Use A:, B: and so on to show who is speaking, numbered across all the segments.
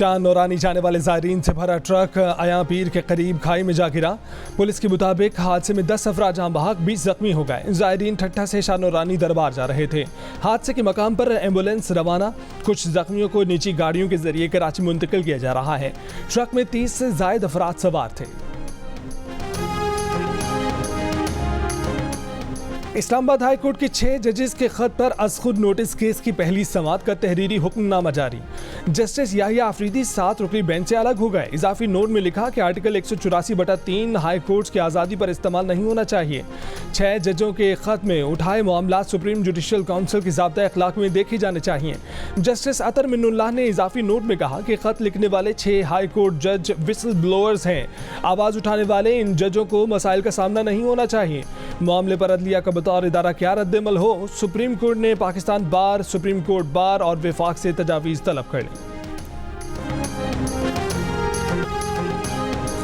A: शाह नौरानी जाने वाले ज़ायरीन से भरा ट्रक आया पीर के करीब खाई में जा गिरा। पुलिस के मुताबिक हादसे में 10 अफराद जहां बहक 20 जख्मी हो गए। ज़ायरीन ठट्ठा से शाह नौरानी दरबार जा रहे थे। हादसे के मकाम पर एम्बुलेंस रवाना, कुछ जख्मियों को निजी गाड़ियों के जरिए कराची मुंतकिल किया जा रहा है। ट्रक में 30 से ज़ायद अफराद सवार थे। इस्लामाबाद हाई कोर्ट के 6 जजेस के खत पर अज़खुद नोटिस केस की पहली समाअत का तहरीरी हुक्मनामा जारी। जस्टिस याहिया अफरीदी 7 रुकनी बेंच से अलग हो गए। इजाफी नोट में लिखा कि आर्टिकल 184/3 हाई कोर्ट की आज़ादी पर इस्तेमाल नहीं होना चाहिए। 6 जजों के खत में उठाए मामला सुप्रीम जुडिशल काउंसिल की ज़ाब्ता अखलाक में देखे जाने चाहिए। जस्टिस अतर मिन्नुल्लाह ने इजाफी नोट में कहा कि खत लिखने वाले 6 हाई कोर्ट जज विसल ब्लोअर्स हैं। आवाज़ उठाने वाले इन जजों को मसाइल का सामना नहीं होना चाहिए। मामले पर अदलिया का बतौर इदारा क्या रद्दमल हो, सुप्रीम कोर्ट ने पाकिस्तान बार, सुप्रीम कोर्ट बार और विफाक से तजावीज़ तलब कर ली।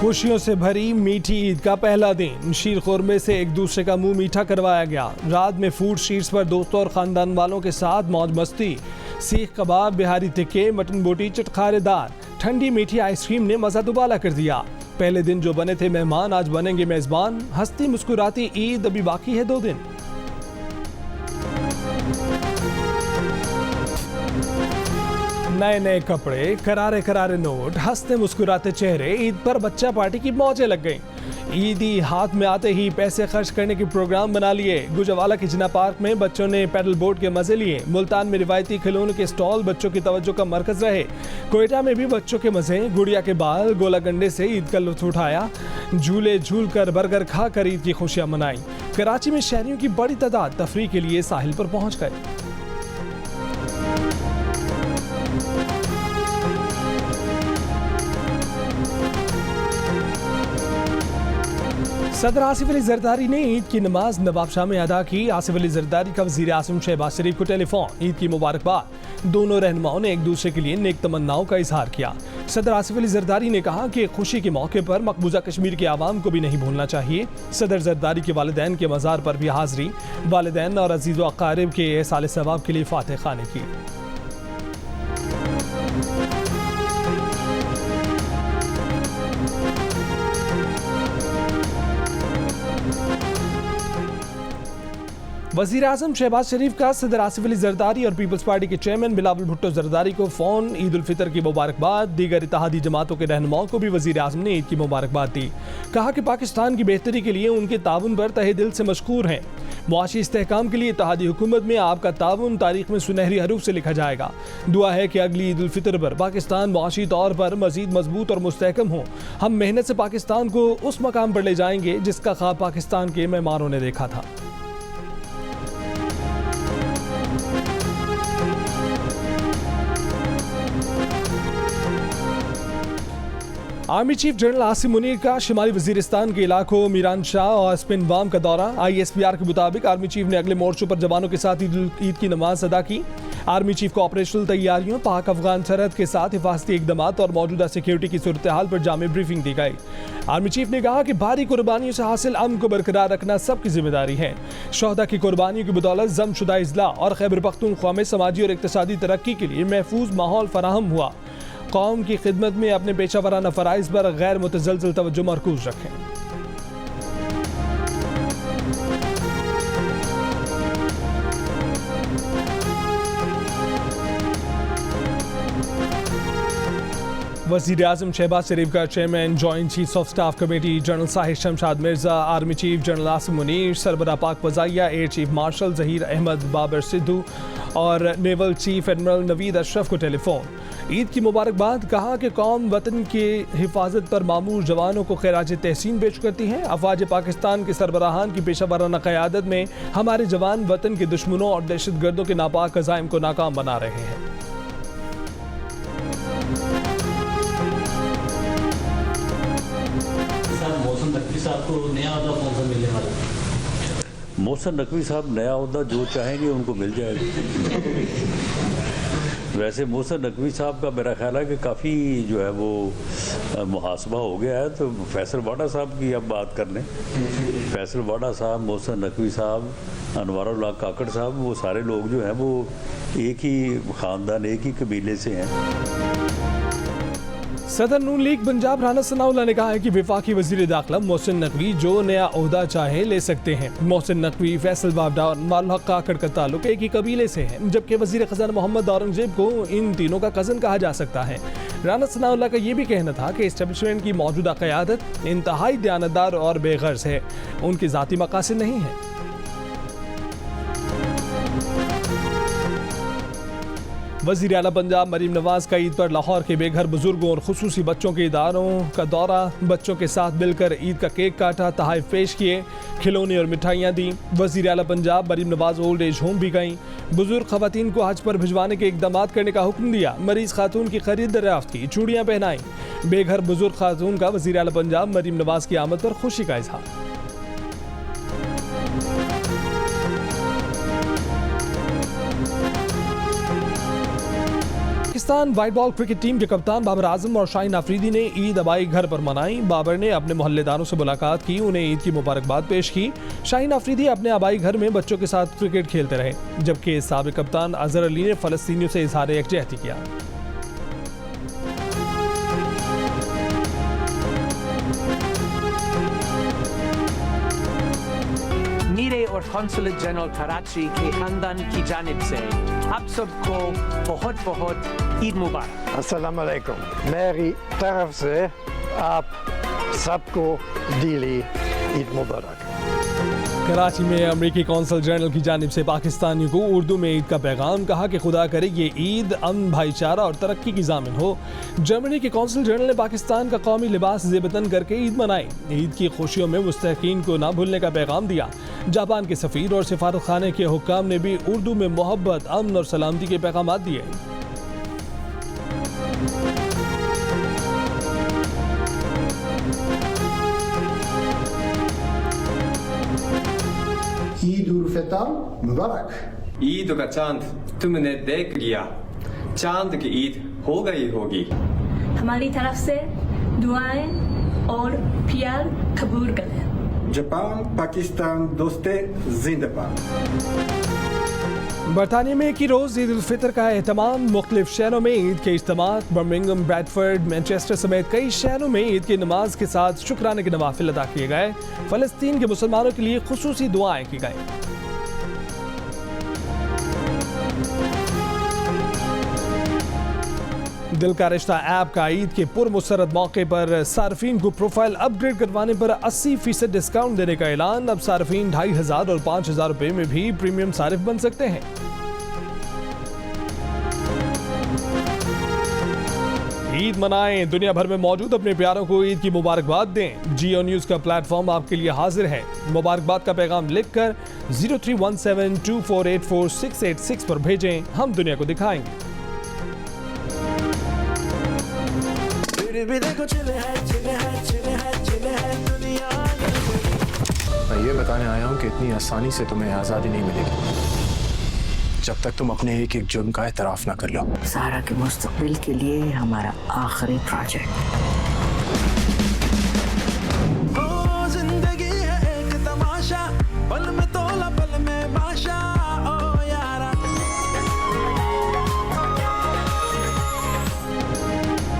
A: खुशियों से भरी मीठी ईद का पहला दिन, शीर खुरमे से एक दूसरे का मुंह मीठा करवाया गया। रात में फूड स्ट्रीट्स पर दोस्तों और खानदान वालों के साथ मौज मस्ती। सीख कबाब, बिहारी टिक्के, मटन बोटी, चटखारेदार, ठंडी मीठी आइसक्रीम ने मजा दुबाला कर दिया। पहले दिन जो बने थे मेहमान आज बनेंगे मेजबान। हंसती मुस्कुराती ईद अभी बाकी है 2 दिन। नए नए कपड़े, करारे करारे नोट, हंसते मुस्कुराते चेहरे, ईद पर बच्चा पार्टी की मौजें लग गईं। ईदी हाथ में आते ही पैसे खर्च करने के प्रोग्राम बना लिए। गुजरावाला के जिना पार्क में बच्चों ने पैडल बोट के मजे लिए। मुल्तान में रिवायती खिलौनों के स्टॉल बच्चों की तवज्जो का मरकज रहे। कोयटा में भी बच्चों के मजे, गुड़िया के बाल, गोला गंडे से ईद का लुत्फ उठाया। झूले झूल कर, बर्गर खा कर ईद की खुशियां मनाई। कराची में शहरियों की बड़ी तादाद तफरीह के लिए साहिल पर पहुंच गए। सदर आसिफ अली जरदारी ने ईद की नमाज नवाबशाह में अदा की। आसिफ अली जरदारी का वज़ीर आज़म शहबाज शरीफ को टेलीफोन, ईद की मुबारकबाद। दोनों रहनुमाओं ने एक दूसरे के लिए नेक तमन्नाओं का इजहार किया। सदर आसिफ अली जरदारी ने कहा कि खुशी के मौके पर मकबूजा कश्मीर के आवाम को भी नहीं भूलना चाहिए। सदर जरदारी के वालिदैन के मज़ार पर भी हाज़री, वालिदैन और अजीज़ व अक़ारिब के एहसाल सवाब के लिए फातिह खाने की। वज़ीर आज़म शहबाज शरीफ का सदर आसिफ अली जरदारी और पीपल्स पार्टी के चेयरमैन बिलावल भुट्टो जरदारी को फ़ोन, ईद उल फितर की मुबारकबाद। दीगर इत्तेहादी जमातों के रहनुमाओं को भी वज़ीर आज़म ने ईद की मुबारकबाद दी। कहा कि पाकिस्तान की बेहतरी के लिए उनके ताउन पर तहे दिल से मशकूर हैं। मुआशी इस्तेहकाम के लिए इत्तेहादी हुकूमत में आपका ताउन तारीख में सुनहरी हरूफ से लिखा जाएगा। दुआ है कि अगली ईद उल फितर पर पाकिस्तान मुआशी तौर पर मज़ीद मजबूत और मुस्तहकम हो। हम मेहनत से पाकिस्तान को उस मकाम पर ले जाएंगे जिसका ख्वाब पाकिस्तान के मेहमानों ने देखा था। Army chief general Asim Munir का शिमाली वजीरिस्तान के इलाकों मीरान शाह और स्पिनवाम का दौरा। ISPR के मुताबिक आर्मी चीफ ने अगले मोर्चों पर जवानों के साथ ईद की नमाज अदा की। आर्मी चीफ को ऑपरेशनल तैयारियों, पाक अफगान सरहद के साथ हिफाजती इक़दामात और मौजूदा सिक्योरिटी की सूरत हाल पर जामे ब्रीफिंग दी गई। आर्मी चीफ ने कहा कि भारी कुर्बानियों से हासिल अमन को बरकरार रखना सबकी जिम्मेदारी है। शोहदा की कुर्बानियों की बदौलत जमशुदा इजला और खैबर पख्तूनख्वा में समाजी और इक़्तिसादी तरक्की के लिए महफूज माहौल फराहम हुआ। कौम की खिदमत में अपने पेशा वराना फ़राइज़ पर गैर मुतज़लज़ल तवज्जो मरकूज़ रखें। वज़ीर आज़म शहबाज शरीफ का chairman joint chiefs of staff committee general Sahir Shamshad Mirza, army chief general Asim Munir, सरबरा पाक वज़ाइया air chief marshal Zaheer Ahmad Babar Sidhu और naval chief admiral Naveed Ashraf को टेलीफोन, ईद की मुबारकबाद। कहा कि कौम वतन की हिफाजत पर मामूर जवानों को खैराज तहसीन पेश करती है। अफवाज पाकिस्तान के सरबराहान की पेशा वराना क़यादत में हमारे जवान वतन के दुश्मनों और दहशत गर्दों के नापाक अज़ाइम को नाकाम बना रहे हैं।
B: मोहसिन नकवी साहब नया ओहदा जो चाहेंगे उनको मिल जाएगा। वैसे मोहसिन नकवी साहब का मेरा ख्याल है कि काफ़ी जो है वो मुहासबा हो गया है। तो फैसल वाडा साहब की अब बात कर लें। फैसल वाडा साहब, मोहसिन नकवी साहब, अनवारुल्लाह काकड़ साहब, वो सारे लोग जो हैं वो एक ही ख़ानदान, एक ही कबीले से हैं।
A: सदर नून लीग पंजाब राना सनाउल्लाह ने कहा है कि वफाकी वजीर दाखिला मोहसिन नकवी जो नया ओहदा चाहे ले सकते हैं। मोहसिन नकवी, फैसल बावडा और मालहक काकड़ का ताल्लुक एक ही कबीले से है, जबकि वजीर खजाना मोहम्मद औरंगजेब को इन तीनों का कज़न कहा जा सकता है। राना सनाउल्लाह का ये भी कहना था कि एस्टेब्लिशमेंट की मौजूदा क़यादत इंतहाई दयानतदार और बेगर्ज है, उनके ज़ाती मकासद नहीं है। वज़ीर आला पंजाब मरीम नवाज का ईद पर लाहौर के बेघर बुजुर्गों और खुसूसी बच्चों के इदारों का दौरा, बच्चों के साथ मिलकर ईद का केक काटा, तोहफे पेश किए, खिलौने और मिठाइयाँ दी। वज़ीर आला Punjab Maryam Nawaz old age home भी गईं, बुजुर्ग खवातीन को हज पर भिजवाने के इकदाम करने का हुक्म दिया, मरीज खातून की खरीद दरियाफ्त की, चूड़ियाँ पहनाई। बेघर बुजुर्ग खातून का वज़ीर आला पंजाब मरीम नवाज की आमद पर खुशी का इजहार। Pakistan white ball cricket team के कप्तान बाबर आजम और शाहीन अफरीदी ने ईद अबाई घर पर मनाई। बाबर ने अपने मोहल्लेदारों से मुलाकात की, उन्हें ईद की मुबारकबाद पेश की। शाहीन अफरीदी अपने अबाई घर में बच्चों के साथ क्रिकेट खेलते रहे, जबकि साबिक कप्तान अजहर अली ने फलस्तीनियों से इजहार यकजहती किया।
C: मीरे और कौंसलेट जनरल कराची के खानदान की जानिब से आप सबको बहुत बहुत ईद मुबारक।
D: अस्सलाम वालेकुम। मेरी तरफ से आप सबको दिली ईद मुबारक।
A: कराची में अमेरिकी कौंसल जनरल की जानिब से पाकिस्तानियों को उर्दू में ईद का पैगाम, कहा कि खुदा करे ये ईद अमन, भाईचारा और तरक्की की ज़ामिन हो। जर्मनी के कौंसल जनरल ने पाकिस्तान का कौमी लिबास ज़ेबतन करके ईद मनाई, ईद की खुशियों में मुस्तहकीन को ना भूलने का पैगाम दिया। जापान के सफ़ीर और सिफारत खाने के हुक्काम ने भी उर्दू में मोहब्बत, अमन और सलामती के पैगाम दिए।
E: ईद उल फितर मुबारक।
F: ईद का चांद तुमने देख लिया, चांद की ईद हो गई होगी।
G: हमारी तरफ से दुआएं और प्यार कबूल करें।
E: जापान पाकिस्तान दोस्ते जिंदाबाद।
A: बरतानिया में एक ही रोज़ ईद उल फितर का एहतमाम, मुख्तलिफ शहरों में ईद के इज्तिमात, बर्मिंघम, ब्रैडफर्ड, मैनचेस्टर समेत कई शहरों में ईद की नमाज के साथ शुक्राने के नवाफिल अदा किए गए। फ़लस्तीन के मुसलमानों के लिए खुसूसी दुआएं की गईं। दिल का रिश्ता ऐप का ईद के पुरमुसरत मौके पर सार्फिन को प्रोफाइल अपग्रेड करवाने पर 80% डिस्काउंट देने का ऐलान। अब सार्फिन 2500 और 5000 रुपए में भी प्रीमियम सारिफ बन सकते हैं। ईद मनाएं, दुनिया भर में मौजूद अपने प्यारों को ईद की मुबारकबाद दें। जियो न्यूज़ का प्लेटफॉर्म आपके लिए हाजिर है। मुबारकबाद का पैगाम लिखकर 0317248466 पर भेजें, हम दुनिया को दिखाएंगे।
H: मैं ये बताने आया हूँ कि इतनी आसानी से तुम्हें आज़ादी नहीं मिलेगी जब तक तुम अपने एक एक जुर्म का एतराफ़ ना कर लो।
I: सारा के मुस्तकबिल के लिए हमारा आखिरी प्रोजेक्ट।
J: जिंदगी है एक तमाशा, पल में तोला पल में बाशा। ओ यारा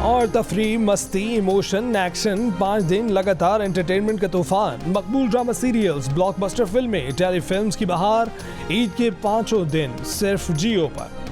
A: और तफरीह, मस्ती, इमोशन, एक्शन, 5 दिन लगातार एंटरटेनमेंट का तूफान। मकबूल ड्रामा सीरियल्स, ब्लॉकबस्टर फिल्में, टेलीफिल्म्स की बहार। ईद के 5 दिन सिर्फ जियो पर।